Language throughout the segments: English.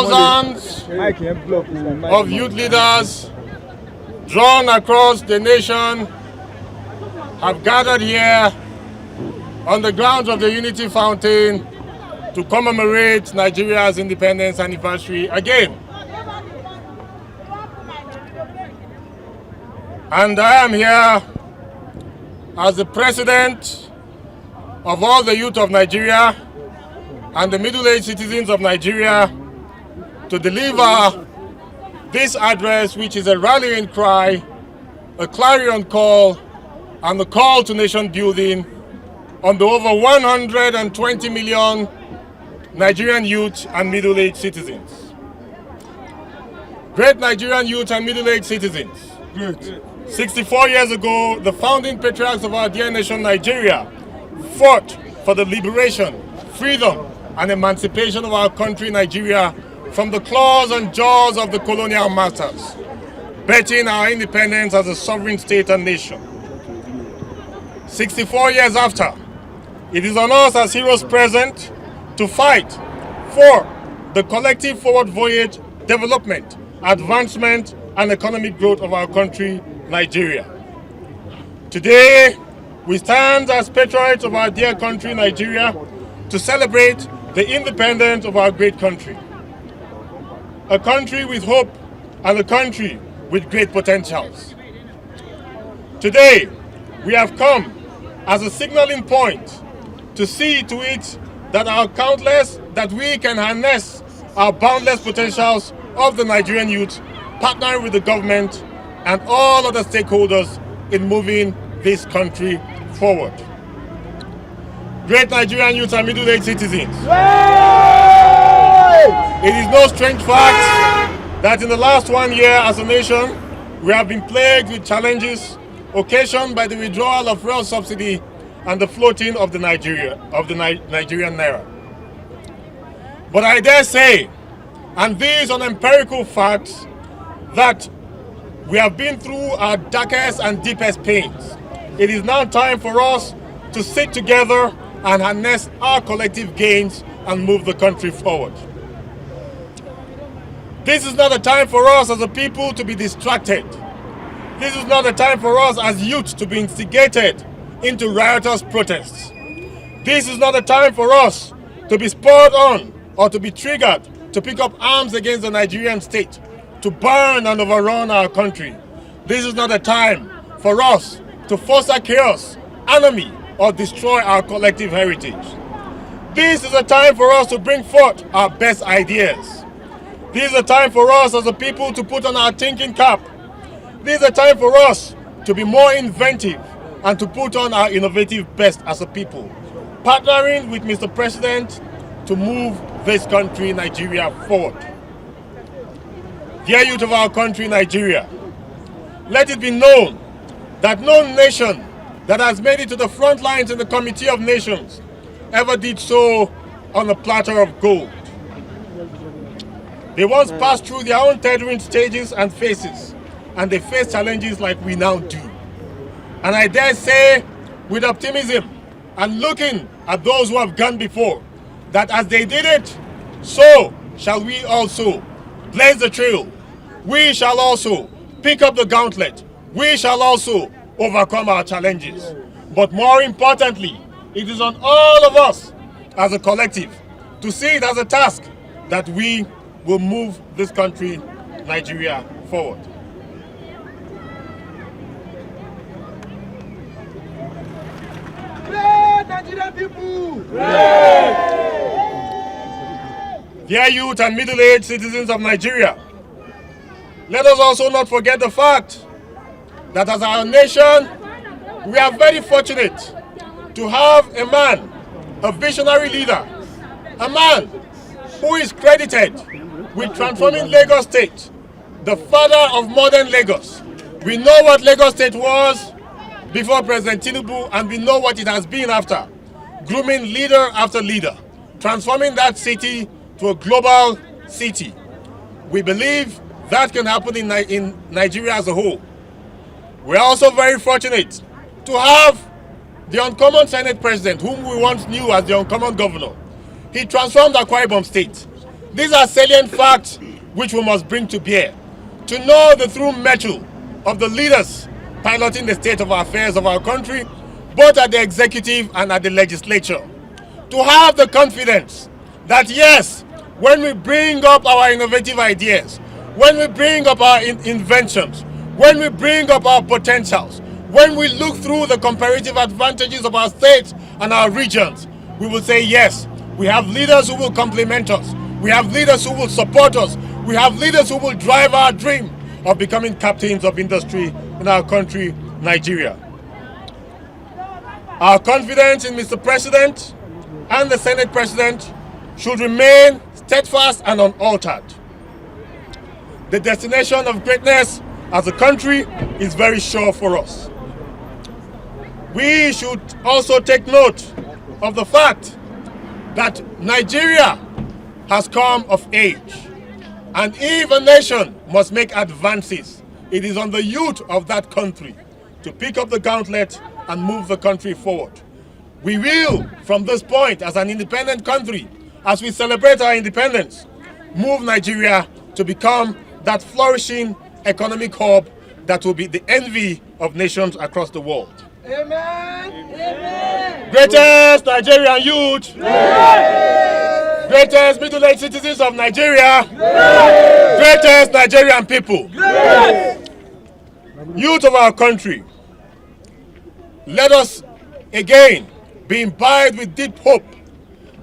Thousands of youth leaders drawn across the nation have gathered here on the grounds of the Unity Fountain to commemorate Nigeria's independence anniversary again. And I am here as the president of all the youth of Nigeria and the middle-aged citizens of Nigeria to deliver this address, which is a rallying cry, a clarion call, and a call to nation building on the over 120 million Nigerian youth and middle-aged citizens. Great Nigerian youth and middle-aged citizens. Great. 64 years ago, the founding patriarchs of our dear nation, Nigeria, fought for the liberation, freedom, and emancipation of our country, Nigeria, from the claws and jaws of the colonial masters, betting our independence as a sovereign state and nation. 64 years after, it is on us as heroes present to fight for the collective forward voyage, development, advancement, and economic growth of our country, Nigeria. Today, we stand as patriots of our dear country, Nigeria, to celebrate the independence of our great country. A country with hope and a country with great potentials. Today, we have come as a signaling point to see to it that we can harness our boundless potentials of the Nigerian youth, partnering with the government and all other stakeholders in moving this country forward. Great Nigerian youth and middle-aged citizens. It is no strange fact that in the last 1 year as a nation, we have been plagued with challenges occasioned by the withdrawal of fuel subsidy and the floating of the Nigerian naira. But I dare say, and these are empirical facts, that we have been through our darkest and deepest pains. It is now time for us to sit together and harness our collective gains and move the country forward. This is not a time for us as a people to be distracted. This is not a time for us as youth to be instigated into riotous protests. This is not a time for us to be spurred on or to be triggered to pick up arms against the Nigerian state, to burn and overrun our country. This is not a time for us to foster chaos, enemy, or destroy our collective heritage. This is a time for us to bring forth our best ideas. This is a time for us as a people to put on our thinking cap. This is a time for us to be more inventive and to put on our innovative best as a people, partnering with Mr. President to move this country, Nigeria, forward. Dear youth of our country, Nigeria, let it be known that no nation that has made it to the front lines in the Committee of Nations ever did so on a platter of gold. They once passed through their own tethering stages and phases, and they face challenges like we now do. And I dare say, with optimism and looking at those who have gone before, that as they did it, so shall we also blaze the trail. We shall also pick up the gauntlet. We shall also overcome our challenges. But more importantly, it is on all of us as a collective to see it as a task that we will move this country, Nigeria, forward. Great Nigerian people! Great! Dear youth and middle-aged citizens of Nigeria, let us also not forget the fact that as our nation, we are very fortunate to have a man, a visionary leader, a man who is credited with transforming Lagos State, the father of modern Lagos. We know what Lagos State was before President Tinubu, and we know what it has been after, grooming leader after leader, transforming that city to a global city. We believe that can happen in Nigeria as a whole. We are also very fortunate to have the uncommon Senate President, whom we once knew as the uncommon governor. He transformed Akwa Ibom State. These are salient facts which we must bring to bear, to know the true mettle of the leaders piloting the state of affairs of our country, both at the executive and at the legislature. To have the confidence that yes, when we bring up our innovative ideas, when we bring up our inventions, when we bring up our potentials, when we look through the comparative advantages of our states and our regions, we will say yes, we have leaders who will complement us, we have leaders who will support us, we have leaders who will drive our dream of becoming captains of industry in our country, Nigeria. Our confidence in Mr. President and the Senate President should remain steadfast and unaltered. The destination of greatness as a country is very sure for us. We should also take note of the fact that Nigeria has come of age, and if a nation must make advances, it is on the youth of that country to pick up the gauntlet and move the country forward. We will, from this point, as an independent country, as we celebrate our independence, move Nigeria to become that flourishing economic hub that will be the envy of nations across the world. Amen. Amen. Greatest Nigerian youth. Yes. Greatest middle-aged citizens of Nigeria. Yes. Greatest Nigerian people. Yes. Youth of our country, let us again be imbibed with deep hope.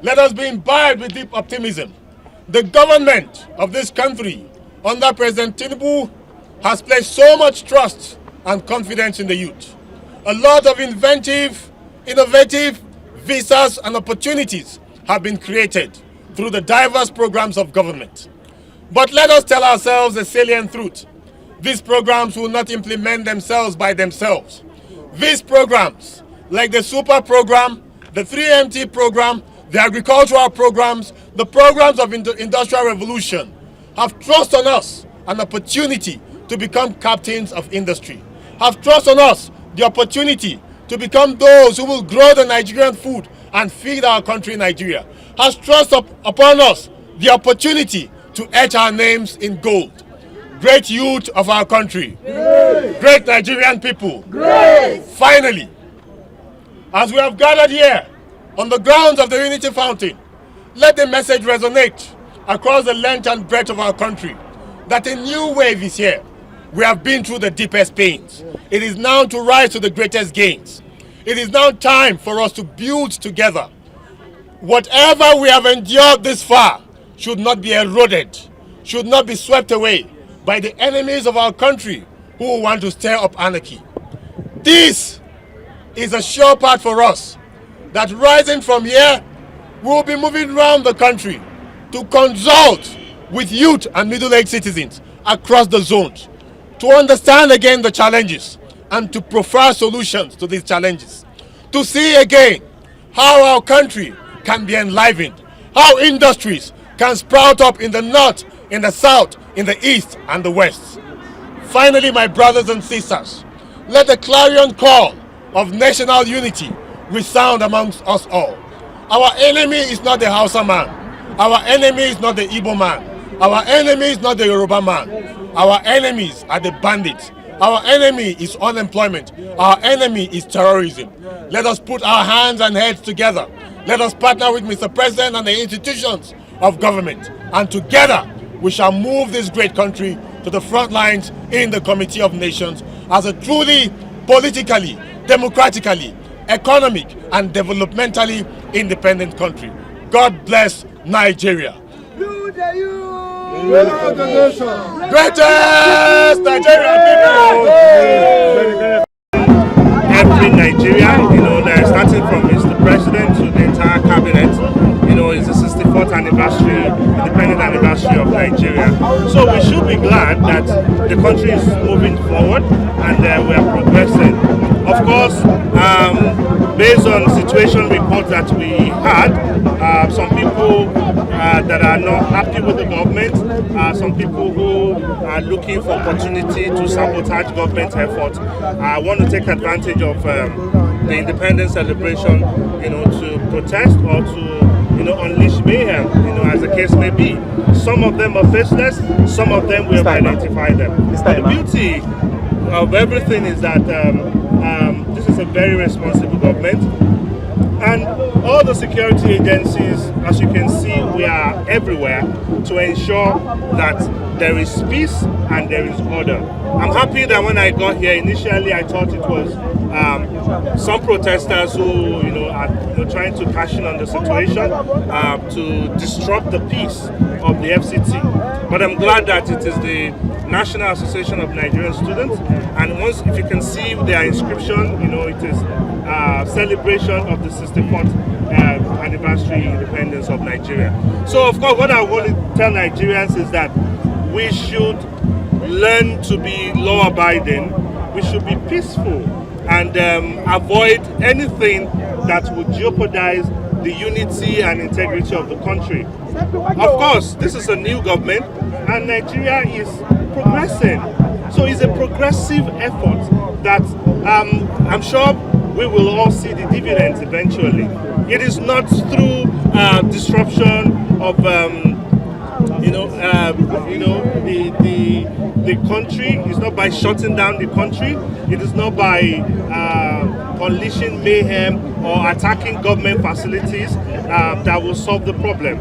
Let us be imbibed with deep optimism. The government of this country under President Tinubu has placed so much trust and confidence in the youth. A lot of inventive, innovative visas and opportunities have been created through the diverse programs of government. But let us tell ourselves a salient truth. These programs will not implement themselves by themselves. These programs, like the Super Program, the 3MT Program, the agricultural programs, the programs of industrial revolution, have thrust on us an opportunity to become captains of industry, have thrust on us the opportunity to become those who will grow the Nigerian food and feed our country, Nigeria, has thrust upon us the opportunity to etch our names in gold. Great youth of our country, great Nigerian people, finally, as we have gathered here on the grounds of the Unity Fountain, let the message resonate across the length and breadth of our country that a new wave is here. We have been through the deepest pains. It is now to rise to the greatest gains. It is now time for us to build together. Whatever we have endured this far should not be eroded, should not be swept away by the enemies of our country who want to stir up anarchy. This is a sure path for us, that rising from here, we will be moving around the country to consult with youth and middle-aged citizens across the zones, to understand again the challenges and to proffer solutions to these challenges, to see again how our country can be enlivened, how industries can sprout up in the north, in the south, in the east and the west. Finally, my brothers and sisters, let the clarion call of national unity resound amongst us all. Our enemy is not the Hausa man. Our enemy is not the Igbo man. Our enemy is not the Yoruba man. Our enemies are the bandits. Our enemy is unemployment. Our enemy is terrorism. Let us put our hands and heads together. Let us partner with Mr. President and the institutions of government. And together, we shall move this great country to the front lines in the Committee of Nations as a truly politically, democratically, economic and developmentally independent country. God bless Nigeria. Greatest Nigerian people! Every Nigerian, starting from Mr. President to the entire cabinet, it's the 64th anniversary, independent anniversary of Nigeria. So we should be glad that the country is moving forward and we are progressing. Of course, based on situation reports that we had, some people that are not happy with the government, some people who are looking for opportunity to sabotage government efforts, want to take advantage of the independence celebration, to protest or to unleash mayhem, as the case may be. Some of them are faceless, some of them we have identified them. But the beauty of everything is that this is a very responsible government, and all the security agencies, as you can see, we are everywhere to ensure that there is peace and there is order. I'm happy that when I got here initially, I thought it was some protesters who are trying to cash in on the situation to disrupt the peace of the FCT. But I'm glad that it is the National Association of Nigerian Students, and if you can see their inscription, it is celebration of the 64th anniversary independence of Nigeria. So of course what I want to tell Nigerians is that we should learn to be law-abiding, we should be peaceful, and avoid anything that would jeopardize the unity and integrity of the country. Of course, this is a new government and Nigeria is progressing. So it's a progressive effort that I'm sure we will all see the dividends eventually. It is not through disruption of the country. It's not by shutting down the country. It is not by unleashing mayhem or attacking government facilities that will solve the problem.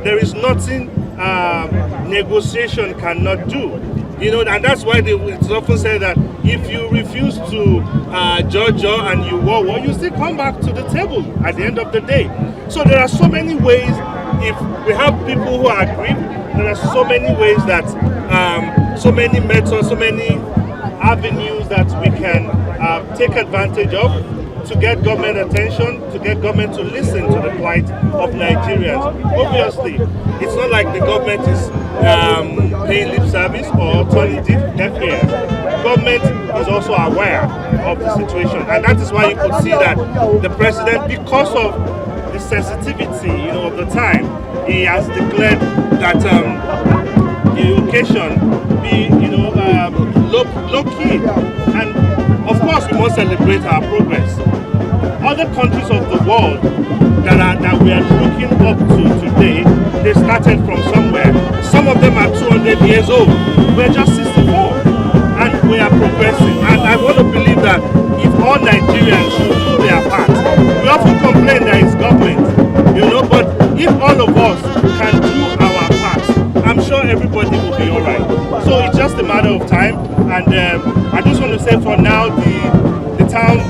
There is nothing negotiation cannot do. And that's why it's often said that if you refuse to judge and you war, you still come back to the table at the end of the day. So there are so many ways, if we have people who are aggrieved, there are so many ways that, so many methods, so many avenues that we can take advantage of to get government attention, to get government to listen to the plight of Nigerians. Obviously, it's not like the government is paying lip service or turning deaf ears. Government is also aware of the situation, and that is why you could see that the president, because of the sensitivity, of the time, he has declared that the occasion be, low key, and of course we must celebrate our progress. Other countries of the world that we are looking up to today, they started from somewhere. Some of them are 200 years old. We're just 64, and we are progressing. And I want to believe that if all Nigerians should do their part, we often complain that it's government, but if all of us can do our part, I'm sure everybody will be all right. So it's just a matter of time, and I just want to say for now, the town,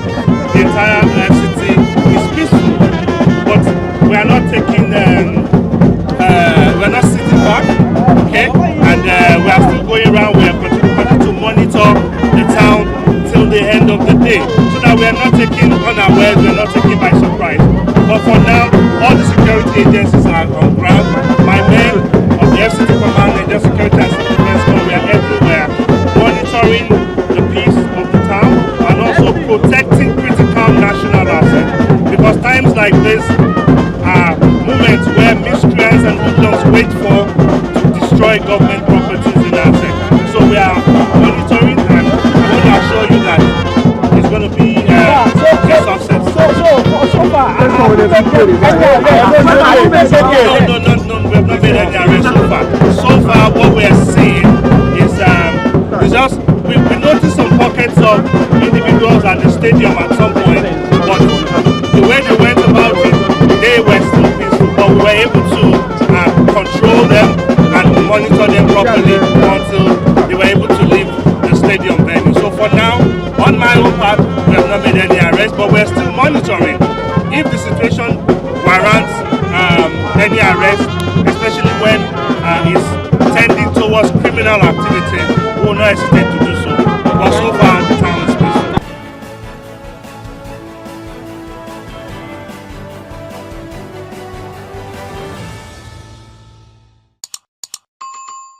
the entire FCT is peaceful, but we are not taking, we are not sitting back, okay? And we are still going around. We are continuing to monitor the town till the end of the day, so that we are not taken unawares, we are not taken by surprise. But for now, all the security agencies are on ground. My men of the FCT Command, the Security and Civil Defense Corps, we are everywhere, monitoring the peace of the town and also protecting critical national assets. Because times like this are moments where miscreants and hoodlums wait to destroy government properties in our sector. So we are monitoring, and I want to assure you that it's going to be a success. So far, No, we have not made any arrests so far. So far, what we are seeing is just we noticed some pockets of individuals at the stadium at some point, but the way they went about it, they were still peaceful. But we were able to control them and monitor them properly until they were able to leave the stadium venue. So for now, on my own part, we have not made any arrests, but we're still monitoring. If the situation warrants any arrest, especially when it's tending towards criminal activity, we will not hesitate to do so.